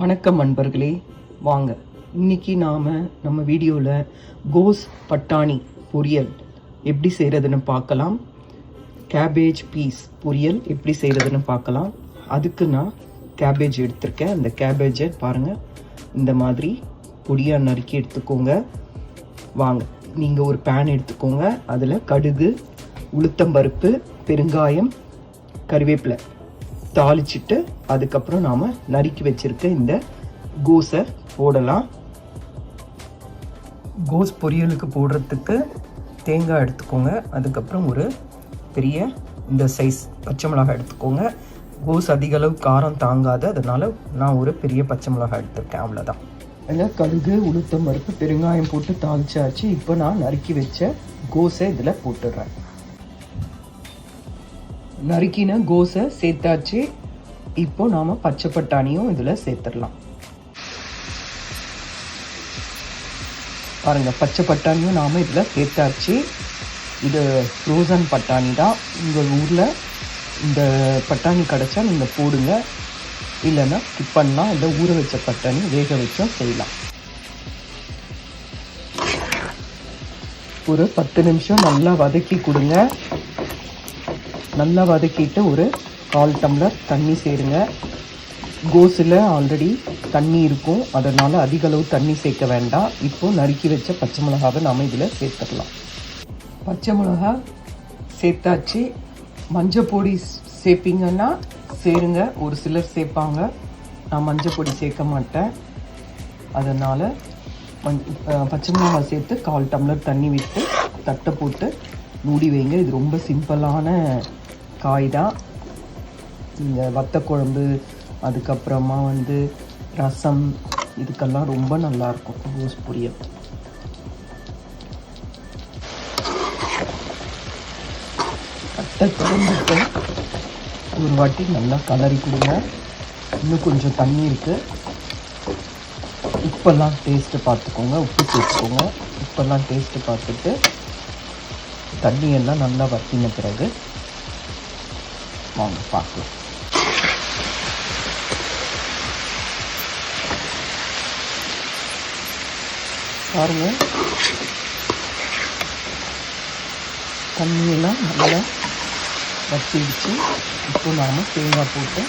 வணக்கம் நண்பர்களே, வாங்க இன்னைக்கு நம்ம வீடியோவில் கோஸ் பட்டாணி பொரியல் எப்படி செய்கிறதுன்னு பார்க்கலாம். கேபேஜ் பீஸ் பொரியல் எப்படி செய்கிறதுன்னு பார்க்கலாம். அதுக்கு நான் கேபேஜ் எடுத்திருக்கேன். அந்த கேபேஜை பாருங்கள், இந்த மாதிரி பொடியாக நறுக்கி எடுத்துக்கோங்க. வாங்க, நீங்கள் ஒரு பேன் எடுத்துக்கோங்க. அதில் கடுகு, உளுத்தம்பருப்பு, பெருங்காயம், கறிவேப்பிலை தாளிச்சிட்டு அதுக்கப்புறம் நாம் நறுக்கி வச்சிருக்க இந்த கோஸை போடலாம். கோஸ் பொரியலுக்கு போடுறதுக்கு தேங்காய் எடுத்துக்கோங்க. அதுக்கப்புறம் ஒரு பெரிய இந்த சைஸ் பச்சை மிளகாய் எடுத்துக்கோங்க. கோஸ் அதிக அளவு காரம் தாங்காது, அதனால் நான் ஒரு பெரிய பச்சை மிளகாய் எடுத்துருக்கேன், அவ்வளோதான். அதில் கடுகு, உளுத்தம் பருப்பு, பெருங்காயம் போட்டு தாளிச்சாச்சு. இப்போ நான் நறுக்கி வச்ச கோஸை இதில் போட்டுடுறேன். நறுக்கின கோஸை சேர்த்தாச்சு. இப்போ நாம் பச்சை பட்டாணியும் இதில் சேர்த்துடலாம். பாருங்கள், பச்சை பட்டாணியும் நாம் இதில் சேர்த்தாச்சு. இது ஃப்ரோசன் பட்டாணி தான். உங்கள் ஊரில் இந்த பட்டாணி கிடச்சா நீங்கள் போடுங்க, இல்லைன்னா ஸ்கிப் பண்ணலாம். இல்லை ஊற வச்ச பட்டாணி வேக வச்சும் செய்யலாம். ஒரு 10 நிமிஷம் நல்லா வதக்கி கொடுங்க. நல்லா வதக்கிட்டு ஒரு 1/4 டம்ளர் தண்ணி சேருங்க. கோஸில் ஆல்ரெடி தண்ணி இருக்கும், அதனால் அதிக அளவு தண்ணி சேர்க்க வேண்டாம். இப்போது நறுக்கி வச்ச பச்சை மிளகாவை நாம் இதில் சேர்த்துடலாம். பச்சை மிளகா சேர்த்தாச்சு. மஞ்சள் பொடி சேர்ப்பீங்கன்னா சேருங்க, ஒரு சிலர் சேர்ப்பாங்க. நான் மஞ்சள் பொடி சேர்க்க மாட்டேன், அதனால் பச்சை மிளகா சேர்த்து 1/4 டம்ளர் தண்ணி விட்டு தட்டை போட்டு மூடி வைங்க. இது ரொம்ப சிம்பிளான காய் தான். இந்த வத்த குழம்பு, அதுக்கப்புறமா ரசம், இதுக்கெல்லாம் ரொம்ப நல்லாயிருக்கும் கோஸ் பொரியல். வத்த குழம்புக்கு ஒரு வாட்டி நல்லா கலரி கொடுங்க. இன்னும் கொஞ்சம் தண்ணி இருக்குது. உப்பெல்லாம் டேஸ்ட்டு பார்த்துக்கோங்க, உப்பு சேர்த்துக்கோங்க. உப்பெல்லாம் டேஸ்ட்டு பார்த்துட்டு தண்ணியெல்லாம் நல்லா வற்றின பிறகு வாங்க பார்க்கலாம். பாருங்கள், தண்ணியெல்லாம் நல்லா வற்றிடுச்சு. இப்போ நாம் தேங்காய் போட்டு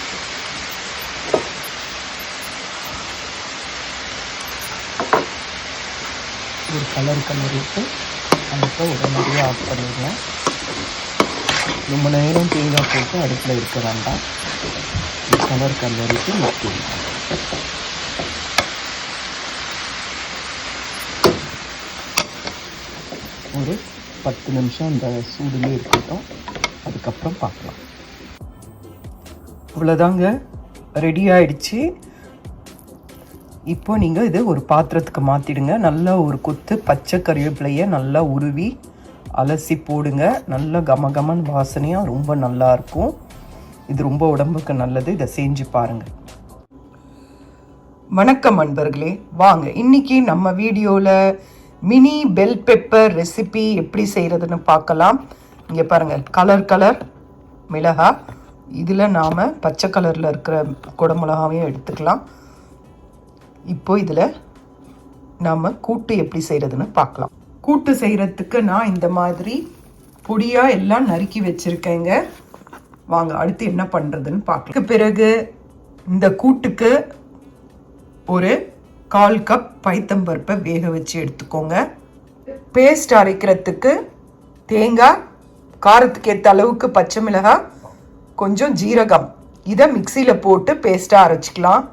ஒரு கலரிட்டு அடுப்பை உடனடியாக ஆஃப் பண்ணிடலாம். ரொம்ப நேரம் தேங்காய் போட்டு அடுப்பில் இருக்க வேண்டாம். கலரிட்டு ஊற்றிடலாம். ஒரு 10 நிமிஷம் அந்த சூடுலேயே இருக்கட்டும், அதுக்கப்புறம் பார்க்கலாம். இவ்வளோதாங்க, ரெடி ஆயிடுச்சு. இப்போ நீங்கள் இது ஒரு பாத்திரத்துக்கு மாற்றிடுங்க. நல்லா ஒரு கொத்து பச்சை கறிவேப்பிலையை நல்லா உருவி அலசி போடுங்க. நல்லா கமகமன் வாசனையாக ரொம்ப நல்லாயிருக்கும். இது ரொம்ப உடம்புக்கு நல்லது. இதை செஞ்சு பாருங்கள். வணக்கம் நண்பர்களே, வாங்க இன்னைக்கு நம்ம வீடியோவில் மினி பெல் பெப்பர் ரெசிபி எப்படி செய்கிறதுன்னு பார்க்கலாம். இங்கே பாருங்கள், கலர் மிளகாய். இதில் நாம் பச்சை கலரில் இருக்கிற குடமிளகாவையும் எடுத்துக்கலாம். இப்போ இதில் நாம் கூட்டு எப்படி செய்கிறதுன்னு பார்க்கலாம். கூட்டு செய்கிறதுக்கு நான் இந்த மாதிரி பொடியாக எல்லாம் நறுக்கி வச்சுருக்கேங்க. வாங்க அடுத்து என்ன பண்ணுறதுன்னு பார்க்கலாம். பிறகு இந்த கூட்டுக்கு ஒரு 1/4 கப் பைத்தம்பருப்பை வேக வச்சு எடுத்துக்கோங்க. பேஸ்ட் அரைக்கிறதுக்கு தேங்காய், காரத்துக்கு ஏற்ற அளவுக்கு பச்சை மிளகாய், கொஞ்சம் ஜீரகம், இதை மிக்சியில் போட்டு பேஸ்ட்டாக அரைச்சிக்கலாம்.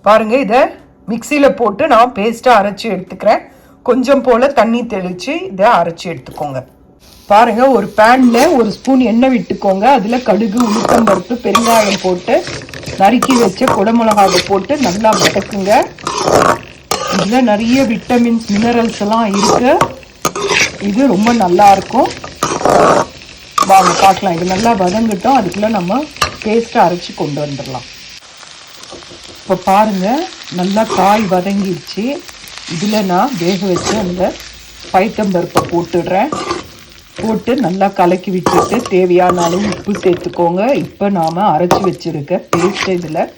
பாருங்கள், இதை மிக்சியில் போட்டு நான் பேஸ்ட்டாக அரைச்சி எடுத்துக்கிறேன். கொஞ்சம் போல் தண்ணி தெளித்து இதை அரைச்சி எடுத்துக்கோங்க. பாருங்கள், ஒரு பேனில் 1 ஸ்பூன் எண்ணெய் விட்டுக்கோங்க. அதில் கடுகு, உளுத்தம்பருப்பு, பெருங்காயம் போட்டு நறுக்கி வச்ச குடமிளகாவை போட்டு நல்லா வதக்குங்க. இதில் நிறைய விட்டமின்ஸ், மினரல்ஸ் எல்லாம் இருக்கு. இது ரொம்ப நல்லாயிருக்கும். வாங்க பார்க்கலாம். இது நல்லா வதங்கிட்டோம். அதுக்குள்ளே நம்ம பேஸ்ட்டை அரைச்சி கொண்டு வந்துடலாம். இப்போ பாருங்கள், நல்லா காய் வதங்கிடுச்சு. இதில் நான் வேக வச்சு அந்த பைத்தம்பருப்பை போட்டுடுறேன். போட்டு நல்லா கலக்கி விட்டுட்டு தேவையான அளவு உப்பு சேர்த்துக்கோங்க. இப்போ நாம் அரைச்சி வச்சுருக்க பேஸ்ட்டை இதில்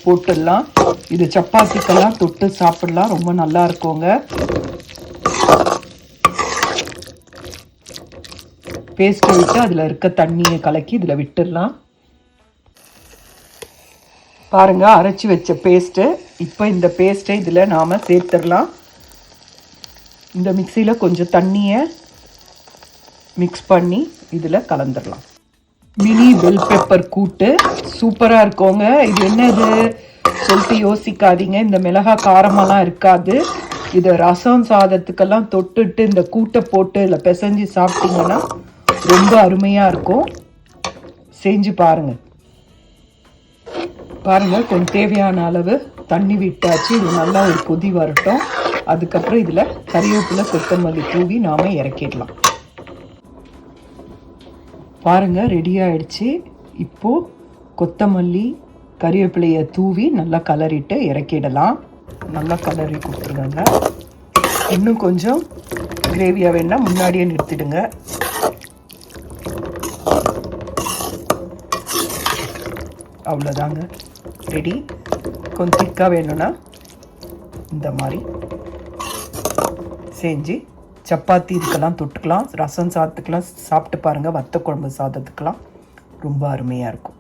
போட்டுடலாம். இது சப்பாத்திக்கெல்லாம் தொட்டு சாப்பிடலாம், ரொம்ப நல்லா இருக்குங்க. பேஸ்ட்டை விட்டு அதில் இருக்க தண்ணியை கலக்கி இதில் விட்டுடலாம். பாருங்கள், அரைச்சி வச்ச பேஸ்ட்டு. இப்போ இந்த பேஸ்ட்டை இதில் நாம் சேர்த்துடலாம். இந்த மிக்சியில் கொஞ்சம் தண்ணியை மிக்ஸ் பண்ணி இதில் கலந்துடலாம். மினி பெல் பெப்பர் கூட்டு சூப்பராக இருக்குங்க. இது என்னது சொல்லிட்டு யோசிக்காதீங்க, இந்த மிளகாய் காரமெல்லாம் இருக்காது. இதை ரசம் சாதத்துக்கெல்லாம் தொட்டுட்டு இந்த கூட்டை போட்டு இதில் பிசைஞ்சு சாப்பிட்டீங்கன்னா ரொம்ப அருமையாக இருக்கும். செஞ்சு பாருங்கள். பாருங்கள், கொஞ்சம் தேவையான அளவு தண்ணி விட்டாச்சு. இது நல்லா ஒரு கொதி வரட்டும். அதுக்கப்புறம் இதில் கறிவேப்பிலை கொத்தமல்லி தூவி நாம் இறக்கிடலாம். பாருங்கள், ரெடி ஆகிடுச்சு. இப்போது கொத்தமல்லி கறிவேப்பிலையை தூவி நல்லா கலரிட்டு இறக்கிடலாம். நல்லா கலரி கொடுத்துருங்க. இன்னும் கொஞ்சம் கிரேவியாக வேணால் முன்னாடியே நிறுத்திடுங்க. அவ்வளோதாங்க, ரெடி. கொஞ்சம் திக்காக வேணும்னா இந்த மாதிரி செஞ்சு சப்பாத்தி இதுக்கெல்லாம் தொட்டுக்கலாம். ரசம் சாதத்துக்கெல்லாம் சாப்பிட்டு பாருங்கள். வத்த குழம்பு சாதத்துக்கெல்லாம் ரொம்ப அருமையாக இருக்கும்.